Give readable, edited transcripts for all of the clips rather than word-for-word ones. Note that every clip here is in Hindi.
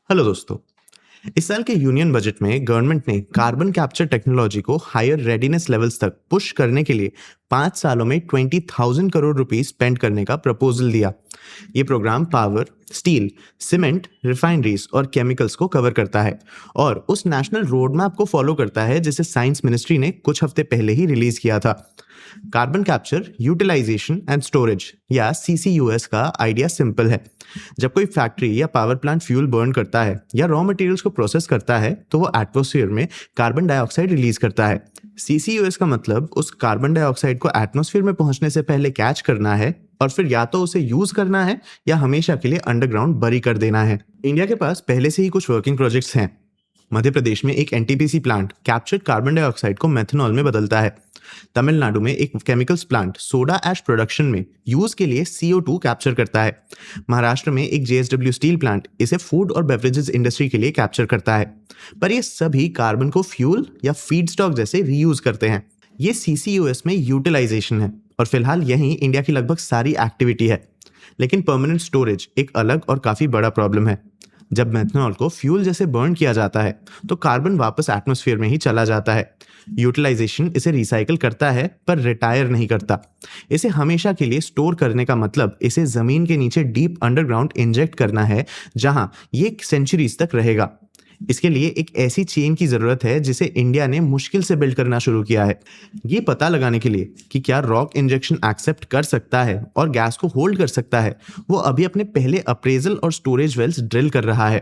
हेलो दोस्तों। इस साल के यूनियन बजट में गवर्नमेंट ने कार्बन कैप्चर टेक्नोलॉजी को हायर रेडीनेस लेवल्स तक पुश करने के लिए 5 सालों में 20,000 करोड़ रुपए स्पेंड करने का प्रपोजल दिया। ये program power, steel, cement, refineries और केमिकल्स को कवर करता है और उस नेशनल रोड मैप को फॉलो करता है जिसे साइंस मिनिस्ट्री ने कुछ हफ्ते पहले ही रिलीज किया था। Carbon capture, utilisation and storage या CCUS का आइडिया सिंपल है। जब कोई फैक्ट्री या पावर प्लांट फ्यूल बर्न करता है या रॉ मटेरियल्स को प्रोसेस करता है तो वो एटमॉस्फेयर में कार्बन डाइऑक्साइड रिलीज करता है। CCUS का मतलब उस कार्बन डाइऑक्साइड को एटमॉस्फेयर में पहुंचने से पहले कैच करना है और फिर या तो उसे यूज करना है या हमेशा के लिए अंडरग्राउंड बरी कर देना है। इंडिया के पास पहले से ही कुछ वर्किंग प्रोजेक्ट्स हैं। मध्य प्रदेश में एक NTPC plant captured carbon dioxide को मेथनॉल में बदलता है। तमिलनाडु में एक chemicals plant soda ash production में यूज के लिए CO2 कैप्चर करता है। महाराष्ट्र में एक JSW स्टील प्लांट इसे फूड और बेवरेजेस इंडस्ट्री के लिए कैप्चर करता है। पर ये सभी कार्बन को फ्यूल या फीडस्टॉक जैसे रीयूज करते हैं। ये CCUS में यूटिलाइजेशन है और फिलहाल यही इंडिया की लगभग सारी एक्टिविटी है। लेकिन परमानेंट स्टोरेज एक अलग और काफी बड़ा प्रॉब्लम है। जब मेथनॉल को फ्यूल जैसे बर्न किया जाता है तो कार्बन वापस एटमॉस्फेयर में ही चला जाता है। यूटिलाइजेशन इसे रिसाइकल करता है पर रिटायर नहीं करता। इसे हमेशा के लिए स्टोर करने का मतलब इसे जमीन के नीचे डीप अंडरग्राउंड इंजेक्ट करना है जहां ये सेंचुरीज तक रहेगा। इसके लिए एक ऐसी चेन की जरूरत है जिसे इंडिया ने मुश्किल से बिल्ड करना शुरू किया है। ये पता लगाने के लिए कि क्या रॉक इंजेक्शन एक्सेप्ट कर सकता है और गैस को होल्ड कर सकता है, वो अभी अपने पहले अप्रेजल और स्टोरेज वेल्स ड्रिल कर रहा है।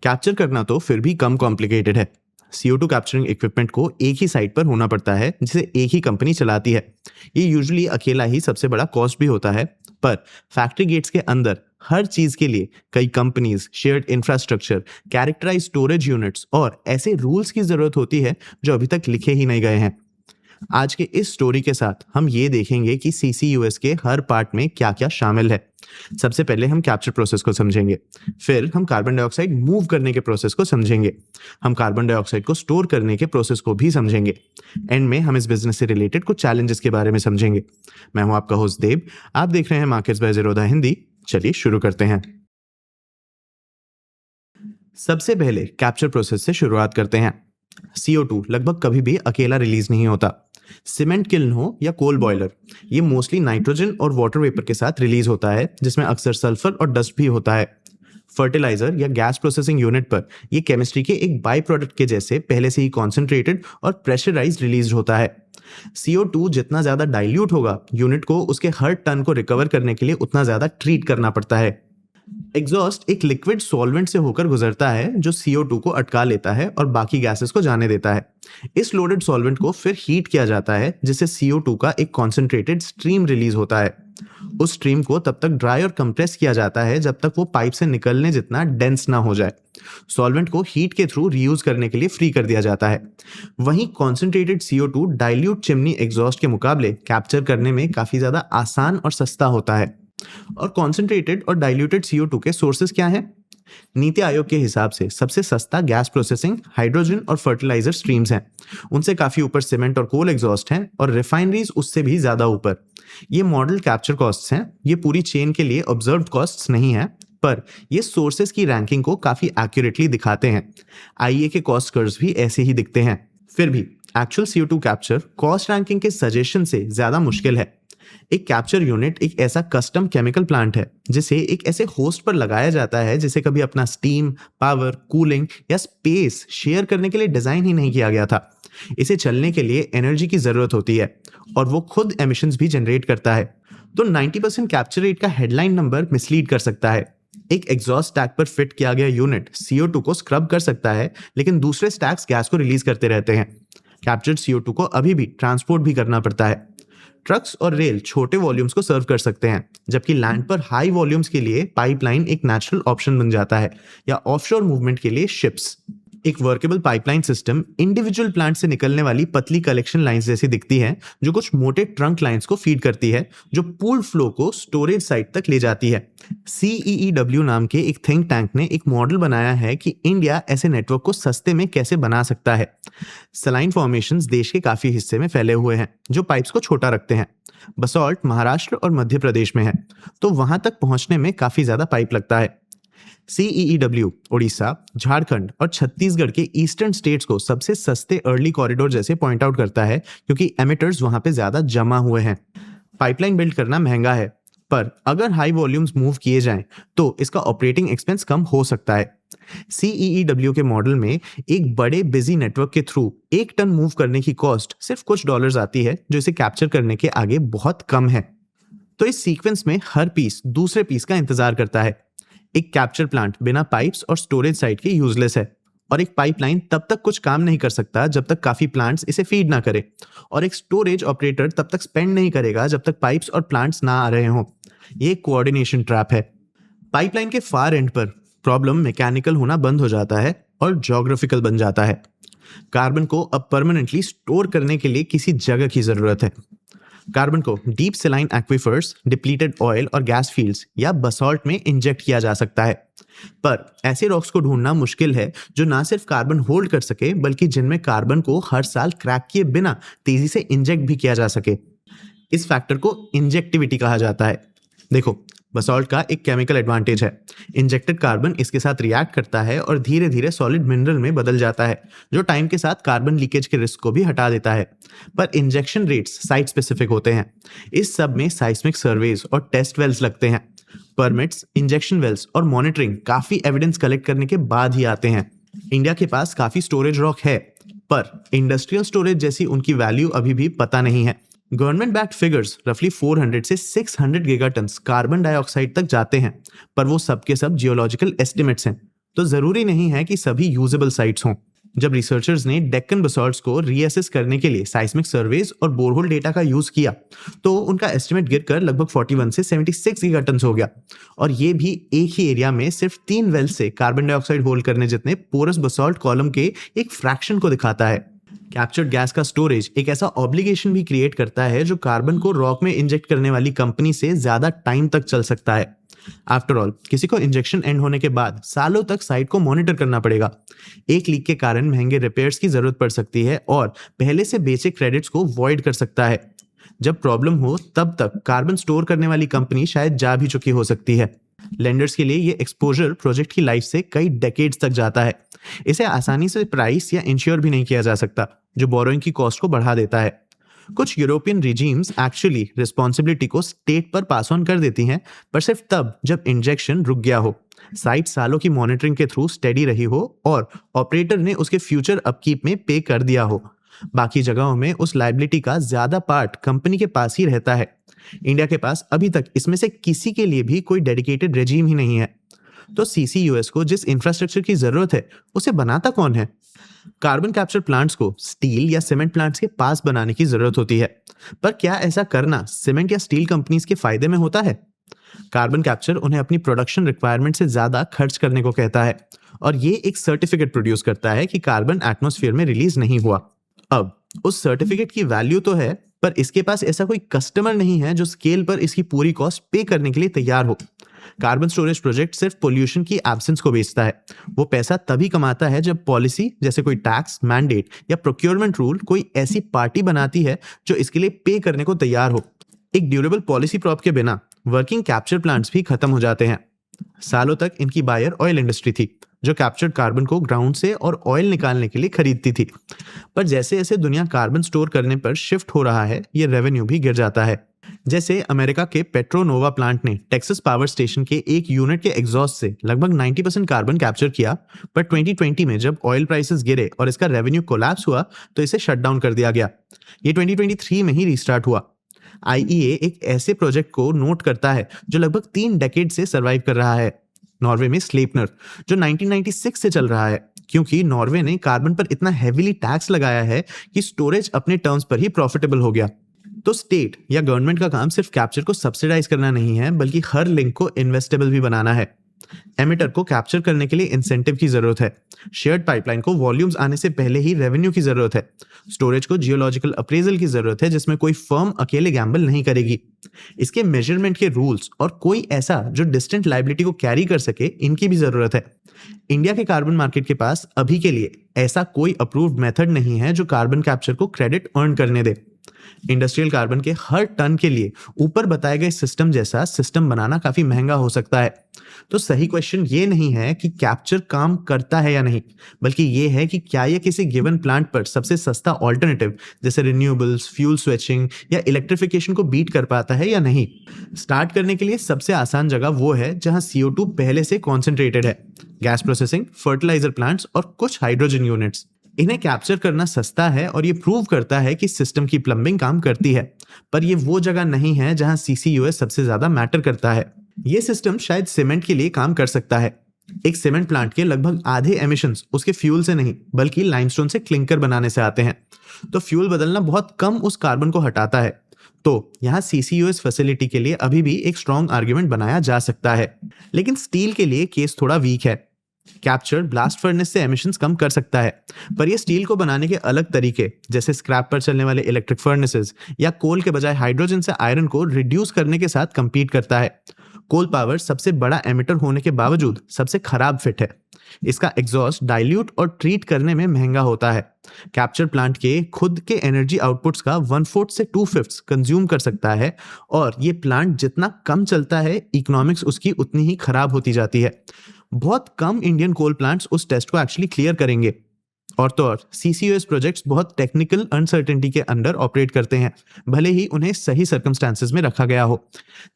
कैप्चर करना तो फिर भी कम कॉम्प्लिकेटेड है। CO2 कैप्चरिंग इक्विपमेंट को एक ही साइट पर होना पड़ता है जिसे एक ही कंपनी चलाती है। ये यूजुअली अकेला ही सबसे बड़ा कॉस्ट भी होता है, पर फैक्ट्री गेट्स के अंदर हर चीज के लिए कई companies, shared infrastructure, characterise storage units और ऐसे रूल्स की जरूरत होती है जो अभी तक लिखे ही नहीं गए हैं। आज के इस स्टोरी के साथ हम ये देखेंगे कि CCUS के हर पार्ट में क्या क्या शामिल है। सबसे पहले हम कैप्चर प्रोसेस को समझेंगे, फिर हम कार्बन डाइऑक्साइड मूव करने के प्रोसेस को समझेंगे, हम कार्बन डाइऑक्साइड को स्टोर करने के प्रोसेस को भी समझेंगे, एंड में हम इस बिजनेस से रिलेटेड कुछ चैलेंजेस के बारे में समझेंगे। मैं हूं आपका होस्ट देव, आप देख रहे हैं मार्केट्स बाय ज़ीरोधा हिंदी। चलिए शुरू करते हैं। सबसे पहले कैप्चर प्रोसेस से शुरुआत करते हैं। CO2 लगभग कभी भी अकेला रिलीज नहीं होता। सीमेंट किल्न हो या कोल बॉयलर, ये मोस्टली नाइट्रोजन और वाटर वेपर के साथ रिलीज होता है जिसमें अक्सर सल्फर और डस्ट भी होता है। फर्टिलाइजर या गैस प्रोसेसिंग यूनिट पर ये केमिस्ट्री के एक बाई प्रोडक्ट के जैसे पहले से ही कॉन्सेंट्रेटेड और प्रेशराइज रिलीज होता है। CO2 जितना ज्यादा डाइल्यूट होगा, यूनिट को उसके हर टन को रिकवर करने के लिए उतना ज्यादा ट्रीट करना पड़ता है। एग्जॉस्ट एक लिक्विड सॉल्वेंट से होकर गुजरता है जो CO2 को अटका लेता है और बाकी गैसेस को जाने देता है। इस लोडेड सॉल्वेंट को फिर हीट किया जाता है जिससे CO2 का एक कॉन्सेंट्रेटेड स्ट्रीम रिलीज होता है। उस स्ट्रीम को तब तक ड्राई और कंप्रेस किया जाता है जब तक वो पाइप से निकलने जितना डेंस ना हो जाए। सॉल्वेंट को हीट के थ्रू रीयूज करने के लिए फ्री कर दिया जाता है। वहीं concentrated CO2 dilute chimney exhaust के मुकाबले कैप्चर करने में काफी ज्यादा आसान और सस्ता होता है। और कॉन्सेंट्रेटेड और डाइल्यूटेड CO2 के सोर्सेज क्या हैं? नीति आयोग के हिसाब से सबसे सस्ता गैस प्रोसेसिंग, हाइड्रोजन और फर्टिलाइजर स्ट्रीम्स हैं। उनसे काफी ऊपर सीमेंट और कोल एग्जॉस्ट हैं और रिफाइनरीज उससे भी ज्यादा ऊपर। ये मॉडल कैप्चर कॉस्ट्स हैं। ये पूरी चेन के लिए ऑब्जर्व्ड कॉस्ट्स नहीं है, पर ये सोर्सेज की रैंकिंग को काफी एक्यूरेटली दिखाते हैं। IEA के कॉस्ट कर्व्स भी ऐसे ही दिखते हैं। फिर भी actual CO2 capture cost ranking के सजेशन से ज्यादा मुश्किल है। एक कैप्चर यूनिट एक ऐसा कस्टम केमिकल प्लांट है जिसे एक ऐसे होस्ट पर लगाया जाता है जिसे कभी अपना स्टीम, पावर, कूलिंग या स्पेस शेयर करने के लिए डिजाइन ही नहीं किया गया था। इसे चलने के लिए एनर्जी की जरूरत होती है और वो खुद एमिशंस भी जनरेट करता है। तो 90% कैप्चर रेट का हेडलाइन नंबर मिसलीड कर सकता है। एक एग्जॉस्ट स्टैक पर फिट किया गया यूनिट CO2 को स्क्रब कर सकता है, लेकिन दूसरे स्टैक्स गैस को रिलीज करते रहते हैं। कैप्चर्ड CO2 को अभी भी ट्रांसपोर्ट भी करना पड़ता है। ट्रक्स और रेल छोटे वॉल्यूम्स को सर्व कर सकते हैं, जबकि लैंड पर हाई वॉल्यूम्स के लिए पाइपलाइन एक नेचुरल ऑप्शन बन जाता है, या ऑफशोर मूवमेंट के लिए शिप्स। एक workable pipeline system individual plant से निकलने वाली पतली कलेक्शन लाइंस जैसी दिखती है, जो कुछ मोटे ट्रंक लाइंस को फीड करती है, जो पूल्ड फ्लो को स्टोरेज साइट तक ले जाती है। CEEW नाम के एक थिंक टैंक ने एक मॉडल बनाया है कि इंडिया ऐसे नेटवर्क को सस्ते में कैसे बना सकता है। सलाइन फॉर्मेशंस देश के काफी हिस्से में फैले हुए हैं जो पाइप्स को छोटा रखते हैं। बसॉल्ट महाराष्ट्र और मध्य प्रदेश में है, तो वहां तक पहुंचने में काफी ज्यादा पाइप लगता है। CEEW उड़ीसा, झारखंड और छत्तीसगढ़ के ईस्टर्न स्टेट्स को सबसे सस्ते अर्ली कॉरिडोर जैसे पॉइंट आउट करता है, क्योंकि एमिटर्स वहां पे ज्यादा जमा हुए हैं। पाइपलाइन बिल्ड करना महंगा है, पर अगर हाई वॉल्यूम्स मूव किए जाएं तो इसका ऑपरेटिंग एक्सपेंस कम हो सकता है। CEEW के मॉडल में एक बड़े बिजी नेटवर्क के थ्रू 1 टन मूव करने की कॉस्ट सिर्फ कुछ डॉलर्स आती है, जो इसे कैप्चर करने के आगे बहुत कम है। तो इस सीक्वेंस में हर पीस दूसरे पीस का इंतजार करता है। एक कैप्चर प्लांट बिना पाइप्स और स्टोरेज साइट के यूजलेस है, और एक पाइपलाइन तब तक कुछ काम नहीं कर सकता जब तक काफी प्लांट्स इसे फीड ना करे, और एक स्टोरेज ऑपरेटर तब तक स्पेंड नहीं करेगा जब तक पाइप्स और प्लांट्स ना आ रहे हों। ये कोऑर्डिनेशन ट्रैप है। पाइपलाइन के फार एंड पर प्रॉब्लम मैकेनिकल होना बंद हो जाता है और ज्योग्राफिकल बन जाता है। कार्बन को अब परमानेंटली स्टोर करने के लिए किसी जगह की जरूरत है। कार्बन को डीप सेलाइन एक्विफर्स, डिप्लीटेड ऑयल और गैस फील्ड्स या बसॉल्ट में इंजेक्ट किया जा सकता है। पर ऐसे रॉक्स को ढूंढना मुश्किल है जो ना सिर्फ कार्बन होल्ड कर सके, बल्कि जिनमें कार्बन को हर साल क्रैक किए बिना तेजी से इंजेक्ट भी किया जा सके। इस फैक्टर को इंजेक्टिविटी कहा जाता है। देखो, बसॉल्ट का एक केमिकल एडवांटेज है। इंजेक्टेड कार्बन इसके साथ रिएक्ट करता है और धीरे धीरे सॉलिड मिनरल में बदल जाता है, जो टाइम के साथ कार्बन लीकेज के रिस्क को भी हटा देता है। पर इंजेक्शन रेट्स साइट स्पेसिफिक होते हैं। इस सब में साइस्मिक सर्वेज और टेस्ट वेल्स लगते हैं। परमिट्स, इंजेक्शन वेल्स और मॉनिटरिंग काफी एविडेंस कलेक्ट करने के बाद ही आते हैं। इंडिया के पास काफी स्टोरेज रॉक है, पर इंडस्ट्रियल स्टोरेज जैसी उनकी वैल्यू अभी भी पता नहीं है। गवर्नमेंट बैक्ड फिगर्स रफली 400 से 600 गीगाटन्स कार्बन डाइऑक्साइड तक जाते हैं, पर वो सब के सब जियोलॉजिकल एस्टिमेट्स हैं, तो जरूरी नहीं है कि सभी यूजेबल साइट्स हों। जब रिसर्चर्स ने डेक्कन बसॉल्ट्स को रीअसेस करने के लिए साइस्मिक सर्वेज और बोरहोल डेटा का यूज किया, तो उनका एस्टिमेट गिरकर लगभग 41 से 76 गीगाटन्स हो गया, और ये भी एक ही एरिया में सिर्फ 3 वेल्स से कार्बन डाइऑक्साइड होल्ड करने जितने पोरस बसॉल्ट कॉलम के एक फ्रैक्शन को दिखाता है। कैप्चर्ड गैस का स्टोरेज एक ऐसा ऑब्लिगेशन भी क्रिएट करता है जो कार्बन को रॉक में इंजेक्ट करने वाली कंपनी से ज्यादा टाइम तक चल सकता है। आफ्टर ऑल, किसी को इंजेक्शन एंड होने के बाद सालों तक साइट को मॉनिटर करना पड़ेगा। एक लीक के कारण महंगे रिपेयर्स की जरूरत पड़ सकती है और पहले से बेचे क्रेडिट्स को वॉइड कर सकता है। जब प्रॉब्लम हो तब तक कार्बन स्टोर करने वाली कंपनी शायद जा भी चुकी हो सकती है। लेंडर्स के लिए ये एक्सपोजर प्रोजेक्ट की लाइफ से कई डेकेड्स तक जाता है। इसे आसानी से प्राइस या इंश्योर भी नहीं किया जा सकता, जो बोरोइंग की कॉस्ट को बढ़ा देता है। कुछ यूरोपियन रिजीम्स एक्चुअली रिस्पॉन्सिबिलिटी को स्टेट पर पास ऑन कर देती हैं, पर सिर्फ तब जब इंजेक्शन रुक गया हो, साइट सालों की मॉनिटरिंग के थ्रू स्टेडी रही हो और ऑपरेटर ने उसके फ्यूचर अपकीप में पे कर दिया हो। बाकी जगहों में उस लायबिलिटी का ज्यादा पार्ट कंपनी के पास ही रहता है। इंडिया के पास अभी तक इसमें से किसी के लिए भी कोई डेडिकेटेड रेजीम ही नहीं है। तो CCUS को जिस इंफ्रास्ट्रक्चर की जरूरत है, उसे बनाता कौन है? कार्बन कैप्चर प्लांट्स को स्टील या सीमेंट प्लांट्स के पास बनाने की जरूरत होती है, पर क्या ऐसा करना सीमेंट या स्टील कंपनीज के फायदे में होता है? कार्बन कैप्चर उन्हें अपनी प्रोडक्शन रिक्वायरमेंट से ज्यादा खर्च करने को कहता है, और ये एक सर्टिफिकेट प्रोड्यूस करता है कि कार्बन एटमॉस्फेयर में रिलीज नहीं हुआ। अब उस सर्टिफिकेट की वैल्यू तो है, पर इसके पास ऐसा कोई कस्टमर नहीं है जो स्केल पर इसकी पूरी कॉस्ट पे करने के लिए तैयार हो। कार्बन स्टोरेज प्रोजेक्ट सिर्फ पोल्यूशन की एब्सेंस को बेचता है। वो पैसा तभी कमाता है जब पॉलिसी, जैसे कोई टैक्स, मैंडेट या प्रोक्योरमेंट रूल, कोई ऐसी पार्टी बनाती है जो इसके लिए पे करने को तैयार हो। एक ड्यूरेबल पॉलिसी प्रॉप के बिना वर्किंग कैप्चर प्लांट्स भी खत्म हो जाते हैं। सालों तक इनकी बायर ऑयल इंडस्ट्री थी, जो कैप्चर्ड कार्बन को ग्राउंड से और ऑयल निकालने के लिए खरीदती थी। पर जैसे जैसे दुनिया कार्बन स्टोर करने पर शिफ्ट हो रहा है, ये रेवेन्यू भी गिर जाता है। जैसे अमेरिका के पेट्रोनोवा प्लांट ने टेक्सास पावर स्टेशन के एक यूनिट के एग्जॉस्ट से लगभग 90% कार्बन कैप्चर किया, पर 2020 में जब ऑयल प्राइसेस गिरे और इसका रेवेन्यू कोलैप्स हुआ, तो इसे शट डाउन कर दिया गया। ये 2023 में ही रिस्टार्ट हुआ। IEA एक ऐसे प्रोजेक्ट को नोट करता है जो लगभग 3 डेकेड से सर्वाइव कर रहा है। नॉर्वे में स्लेपनर, जो 1996 से चल रहा है, क्योंकि नॉर्वे ने कार्बन पर इतना हेवीली टैक्स लगाया है कि स्टोरेज अपने टर्म्स पर ही प्रॉफिटेबल हो गया। तो स्टेट या गवर्नमेंट का काम सिर्फ कैप्चर को सब्सिडाइज करना नहीं है, बल्कि हर लिंक को इन्वेस्टेबल भी बनाना है। एमिटर को कैप्चर करने के लिए इंसेंटिव की जरूरत है। शेयर्ड पाइपलाइन को वॉल्यूम्स आने से पहले ही रेवेन्यू की जरूरत है। स्टोरेज को जियोलॉजिकल अप्रेजल की जरूरत है, जिसमें कोई फर्म अकेले गैम्बल नहीं करेगी। इसके मेजरमेंट के रूल्स और कोई ऐसा जो डिस्टेंट लायबिलिटी को कैरी कर सके, इनकी भी जरूरत है। इंडिया के कार्बन मार्केट के पास अभी के लिए ऐसा कोई अप्रूव्ड मेथड नहीं है जो कार्बन कैप्चर को क्रेडिट अर्न करने दे। इंडस्ट्रियल कार्बन के हर टन के लिए ऊपर बताए गए सिस्टम जैसा सिस्टम बनाना काफी महंगा हो सकता है। तो सही क्वेश्चन ये नहीं है कि कैप्चर काम करता है या नहीं, बल्कि ये है कि क्या ये किसी गिवन प्लांट पर सबसे सस्ता ऑल्टरनेटिव जैसे रिन्यूएबल्स, फ्यूल स्विचिंग या इलेक्ट्रिफिकेशन को बीट कर पाता है या नहीं। स्टार्ट करने के लिए सबसे आसान जगह वो है जहां CO2 पहले से कॉन्सेंट्रेटेड है, गैस प्रोसेसिंग, फर्टिलाइजर प्लांट्स और कुछ हाइड्रोजन यूनिट्स। इन्हें कैप्चर करना सस्ता है और ये प्रूव करता है कि सिस्टम की प्लम्बिंग काम करती है, पर ये वो जगह नहीं है जहां CCUS सबसे ज्यादा मैटर करता है। ये सिस्टम शायद सीमेंट के लिए काम कर सकता है। एक सीमेंट प्लांट के लगभग आधे एमिशंस उसके फ्यूल से नहीं बल्कि लाइमस्टोन से क्लिंकर बनाने से आते हैं, तो फ्यूल बदलना बहुत कम उस कार्बन को हटाता है। तो यहाँ CCUS फैसिलिटी के लिए अभी भी एक स्ट्रॉन्ग आर्ग्यूमेंट बनाया जा सकता है। लेकिन स्टील के लिए केस थोड़ा वीक है। कैप्चर ब्लास्ट फर्नेस से एमिशंस कम कर सकता है, पर यह स्टील को बनाने के अलग तरीके जैसे स्क्रैप पर चलने वाले इलेक्ट्रिक फर्नेसेस या कोल के बजाय हाइड्रोजन से आयरन को रिड्यूस करने के साथ compete करता है। कोल पावर सबसे बड़ा एमिटर होने के बावजूद सबसे खराब फिट है। इसका एग्जॉस्ट डाइल्यूट और ट्रीट करने में महंगा होता है। कैप्चर प्लांट के खुद के एनर्जी आउटपुट्स का 1/4 से 2/5 कंज्यूम कर सकता है, और ये प्लांट जितना कम चलता है इकोनॉमिक्स उसकी उतनी ही खराब होती जाती है। बहुत कम इंडियन कोल प्लांट्स उस टेस्ट को एक्चुअली क्लियर करेंगे। और तो और CCUS प्रोजेक्ट्स बहुत टेक्निकल अनसर्टेनिटी के अंडर ऑपरेट करते हैं, भले ही उन्हें सही सर्कमस्टांसेस में रखा गया हो।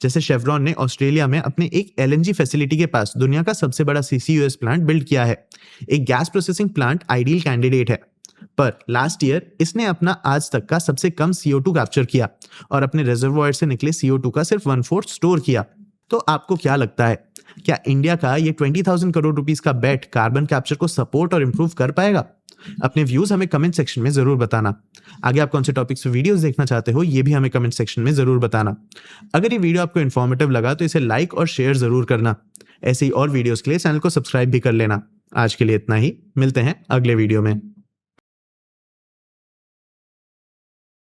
जैसे शेवरॉन ने ऑस्ट्रेलिया में अपने एक LNG फैसिलिटी के पास दुनिया का सबसे बड़ा CCUS प्लांट बिल्ड किया है। एक gas processing plant ideal candidate है, पर लास्ट ईयर इसने अपना आज तक का सबसे कम CO2 कैप्चर किया और अपने रिजर्वॉयर से निकले CO2 का सिर्फ 1/4 स्टोर किया। तो आपको क्या लगता है, क्या इंडिया का ये 20,000 करोड़ रुपीस का बेट कार्बन कैप्चर को सपोर्ट और इंप्रूव कर पाएगा? अपने व्यूज हमें कमेंट सेक्शन में जरूर बताना। आगे आप कौन से टॉपिक्स पे वीडियोस देखना चाहते हो ये भी हमें कमेंट सेक्शन में जरूर बताना। अगर ये वीडियो आपको इन्फॉर्मेटिव लगा तो इसे लाइक और शेयर जरूर करना। ऐसे ही और वीडियोस के लिए चैनल को सब्सक्राइब भी कर लेना। आज के लिए इतना ही, मिलते हैं अगले वीडियो में।